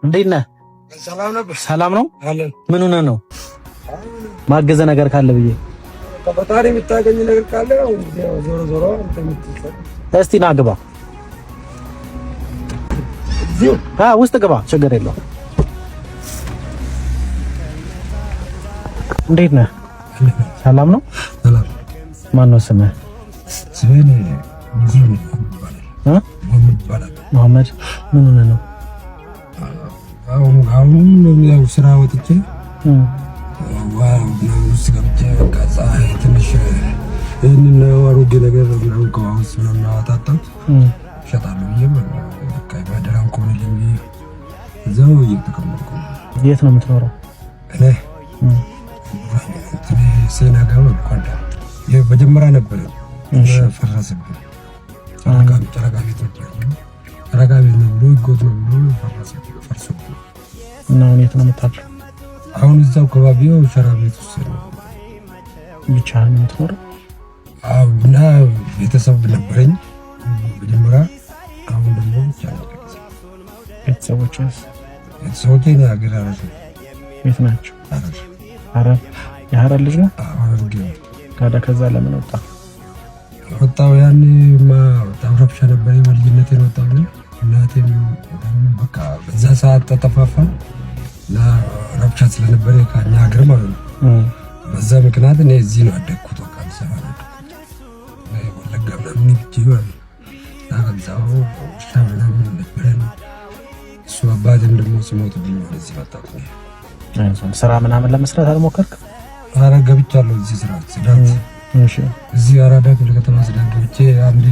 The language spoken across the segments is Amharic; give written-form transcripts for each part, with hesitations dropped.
እንዴት ነህ? ሰላም ነው። ምን ሆነህ ነው? ማገዘ ነገር ካለ ብዬ ከፈጣሪ የምታገኝ ነገር ካለ ዞሮ ዞሮ እስቲ ና ግባ። ውስጥ ግባ፣ ችግር የለውም። እንዴት ነህ? ሰላም ነው። ማን ነው ስምህ? ስሜን መሐመድ። ምን ሆነህ ነው? አሁን ያው ስራ ወጥቼ ውስጥ ገብቼ ፀሐይ ትንሽ ይህንን አሮጌ ነገር ምናምን ከዋውስ ምናምን አወጣጣት እሸጣለሁ ብዬ በቃ በደራም ከሆነልኝ ብዬ እዛው እየተቀመጥኩ ነው። የት ነው የምትኖረው? እኔ ሴና ጋር ቆንዳ መጀመሪያ ነበረ ፈረሰብኝ። ጨረቃ ቤት ነው ብሎ ይጎት ነው ብሎ ፈርሶብኝ እና አሁን የት ነው የምታድረው? አሁን እዛው ከባቢው ሸራ ቤት ውስጥ ነው። ብቻህን ነው የምትኖረው? አዎ። እና ቤተሰብ ነበረኝ መጀመሪያ። አሁን ደግሞ ብቻ ነው። ቤተሰቦችስ? ቤተሰቦቼ ነው ሀገር አረፍ። የት ናቸው? ሐረር። የሐረር ልጅ ነው? ሐረር ነው። ታዲያ ከዛ ለምን ወጣ? ወጣው ያኔ በጣም ረብሻ ነበር። በልጅነቴ ነው ወጣው። እናቴም በቃ በዛ ሰዓት ተጠፋፋን እና ረብሻ ስለነበረ ከኛ ሀገር ማለት ነው። በዛ ምክንያት እኔ እዚህ ነው ያደግኩት። በቃ ሰፋ ነው ወለጋ ምናምን ይችላል ታገዛው ሻምናም ነበር። እሱ አባቴም ደግሞ ሲሞትብኝ ወደዚህ መጣሁ። ስራ ምናምን ለመስራት አልሞከርክ? ኧረ ገብቻለሁ እዚህ ስራ ጽዳት። እሺ። እዚህ አራዳ ክፍለ ከተማ ጽዳት ገብቼ አንዴ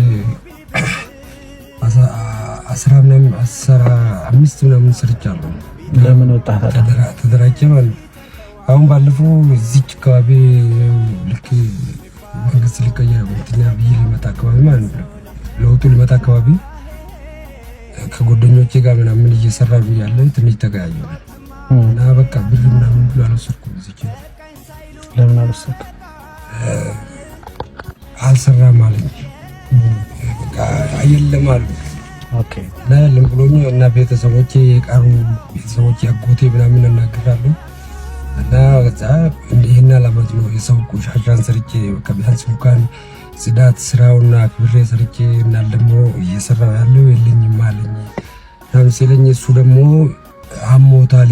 15 ምናምን ሰርቻለሁ። ለምን ወጣህ ታዲያ? ተደራጀ ማለት አሁን ባለፈው እዚህ አካባቢ ልክ መንግስት ሊቀየር ወጥኛ ብዬ ሊመጣ አካባቢ ማለት ነው ለውጡ ሊመጣ አካባቢ ከጓደኞቼ ጋር ምናምን እየሰራሁ ያለ ትንሽ ተጋያየሁ እና በቃ ብር ምናምን ብሎ አልወሰድኩም። እዚህ ለምን አልወሰድኩም? አልሰራም ማለት በቃ አየለም ማለት ኦኬ። ለምን ብሎኝ እና ቤተሰቦቼ የቀሩ ቤተሰቦቼ አጎቴ ምናምን እናገራለሁ እና ወጣ ይሄን አላማት ነው የሰው ቆሻሻን ሰርቼ በቃ ቢያንስ እንኳን ጽዳት ስራውና ክብሬ ሰርቼ እና ደግሞ እየሰራው ያለው የለኝም አለኝ። ታምሲለኝ እሱ ደግሞ አሞታሊ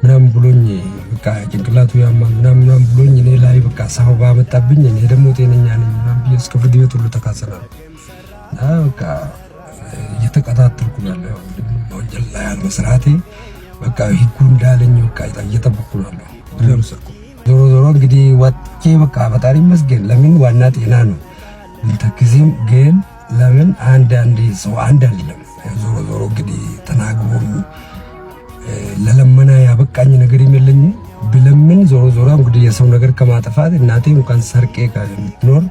ምናምን ብሎኝ በቃ ጭንቅላቱ ያማል ምናምን ብሎኝ እኔ ላይ በቃ ሰው ባመጣብኝ እኔ ደግሞ ጤነኛ ነኝ ምናምን ብዬ እስከ ፍርድ ቤት ሁሉ ተካሰናል። በቃ እየተከታተልኩ ያለው ወንጀል ላይ አልመስራቴ በቃ ህጉ እንዳለኝ በቃ እየጠበቅኩ ነው። ዞሮ ዞሮ እንግዲህ ወጥቼ በቃ ፈጣሪ ይመስገን። ለምን ዋና ጤና ነው እንተክዚም ግን ለምን አንድ ሰው አንድ አይደለም። ዞሮ ዞሮ እንግዲህ ተናግሮ ለለመና ያበቃኝ ነገር የለኝ ብለምን ዞሮ ዞሮ እንግዲህ የሰው ነገር ከማጥፋት እናቴ እንኳን ሰርቄ ካልኖር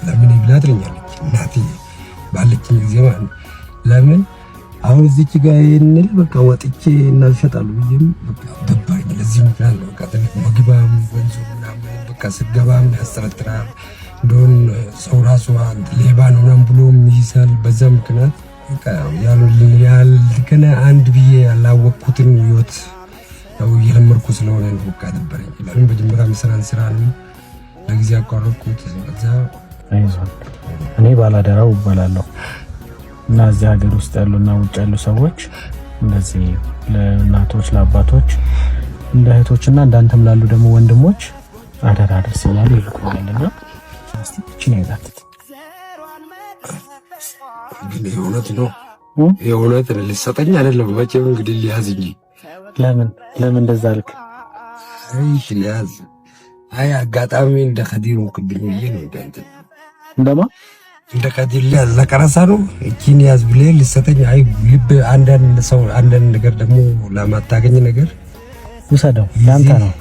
ለምን ይብላት ትለኛለች እናቴ ባለችኝ ጊዜ ማለት ለምን አሁን እዚች ጋር ይሄንን በቃ ወጥቼ እናልፈጣሉ ብዬም በቃ ደባኝ። ለዚህ ምክንያት ነው በቃ ምግባም ወንዙ ምናምን በቃ ስገባም ያስጠረጥራል እንደሆን ሰው ራሱ ሌባ ነው ምናምን ብሎ ይይዛል። በዛ ምክንያት በቃ ያልከነ አንድ ብዬ ያላወቅኩትን ህይወት ያው እየለመድኩ ስለሆነ ነው በቃ ደበረኝ። ለምን በጅምራ መሰራን ስራ ነው ለጊዜ አቋረጥኩት። በዛ አይዞህ እኔ ባላደራው እባላለሁ እና እዚህ ሀገር ውስጥ ያሉና ውጭ ያሉ ሰዎች እንደዚህ ለእናቶች ለአባቶች እንደ እህቶችና እንዳንተም ላሉ ደግሞ ወንድሞች አደራ አድርስ ይላሉ ይልኩልኝና እስቲ እቺ ነው ያላት። እንግዲህ እውነት ነው የእውነት ልሰጠኝ አይደለም መቼም እንግዲህ ሊያዝኝ። ለምን እንደዛ አልክ? አይሽ ሊያዝ አይ አጋጣሚ እንደ ኸዲሩ ክብኝ ይሄ ነው እንደማ እንደ ከዲር ሊያዝ ለቀረሳ ነው እቺን ያዝ ብለ ልሰጠኝ። አይ ልብ አንዳንድ ሰው አንዳንድ ነገር ደግሞ ለማታገኝ ነገር ውሰደው ያንተ ነው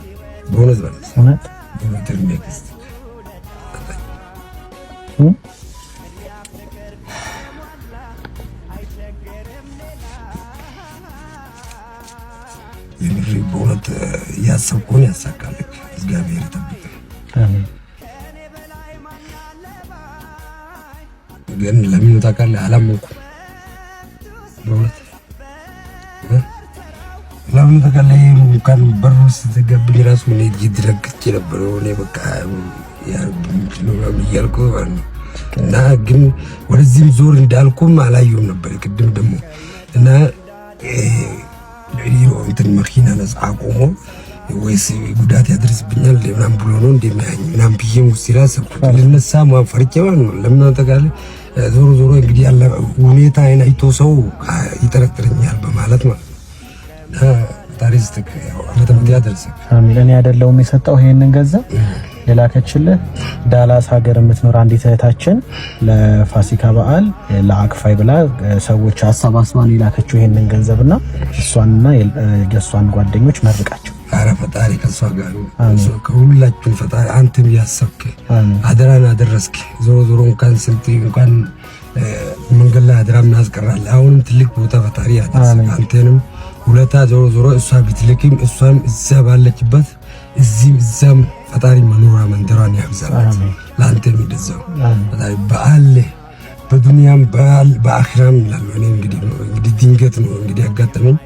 በእውነት እውነት የሚያክስት የምሪ በእውነት ያሰብኩን ያሳካልክ እግዚአብሔር ይጠብቅ። አሜን። ግን ለምን ታውቃለህ? አላመንኩም በእውነት ለምን ተከለይ እንኳን በሩ ስትገብኝ ራሱ እኔ ይድረግጭ ነበር እኔ በቃ ያ ነው እያልኩ እና ግን ወደዚህም ዞር እንዳልኩም አላየሁም ነበር ቅድም ደግሞ እና እንትን መኪና ነፃ አቆሞ ወይስ ጉዳት ያደርስብኛል ለምናም ብሎ ነው እንደሚያኝ ምናም ብዬም ውስጥ ይራሰብ ለነሳ ማፈርጨው ለምን ተጋለ ዞሮ ዞሮ እንግዲህ ያለ ሁኔታ አይቶ ሰው ይጠረጥረኛል በማለት ማለት ነው። ታሪስቲክ ያው አመት ያደርሰ አሚን እኔ አይደለሁም የሰጠው ይሄንን ገንዘብ የላከችልህ ዳላስ ሀገር የምትኖር አንዲት እህታችን ለፋሲካ በዓል ለአክፋይ ብላ ሰዎች አሰባስባን የላከችው ይሄንን ገንዘብና እሷንና የሷን ጓደኞች መርቃቸው። አረ ፈጣሪ ከሷ ጋር ነው ከሁላችን ፈጣሪ አንተም ያሰብክ አደራን አደረስክ። ዞሮ ዞሮ እንኳን ስንት እንኳን መንገድ ላይ አደራም እናስቀራለን። አሁንም ትልቅ ቦታ ፈጣሪ ያደረሰ አንተንም ሁለታ ዞሮ ዞሮ እሷ ቢትልክም እሷም እዛ ባለችበት እዚህም እዛም ፈጣሪ መኖራ መንደሯን ያብዛላት። ለአንተም ይደዛው ፈጣሪ በአል በዱንያም በአል በአኺራም ይላል። እኔ እንግዲህ ድንገት ነው እንግዲህ ያጋጠመኝ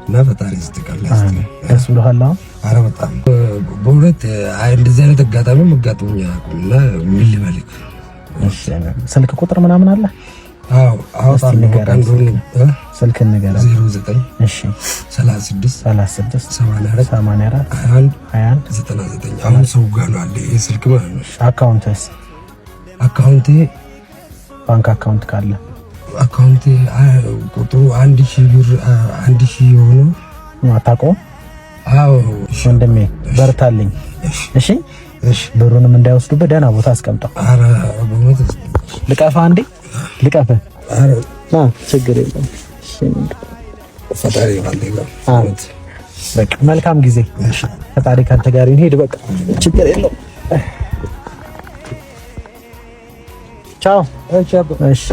እና ፈጣሪ ይስተካከላል። እሱ ለኋላ አረ በጣም በእውነት እንደዚህ አይነት አጋጣሚ መጋጠሙኛ እና ምን ልበልክ። ስልክ ቁጥር ምናምን አለ? አዎ ስልክ ንገረኝ። 09 እሺ 36 84 21 99 አሁን ሰው ጋር ነው አለ ስልክ ማለት ነው። አካውንቴ ባንክ አካውንት ካለ አካውንቴ ቁጥሩ 1000 ብር 1000 የሆነ አታውቀውም? አዎ ወንድሜ በርታልኝ። እሺ ብሩንም እንዳይወስዱበት ደህና ቦታ አስቀምጠው። አረ በሞት ልቀፋ እንዴ ልቀፋ። አረ ችግር የለም። ፈጣሪ ባለጋ በቃ መልካም ጊዜ። ፈጣሪ ካንተ ጋር ይሁን። ሄድ በቃ ችግር የለም። ቻው። እሺ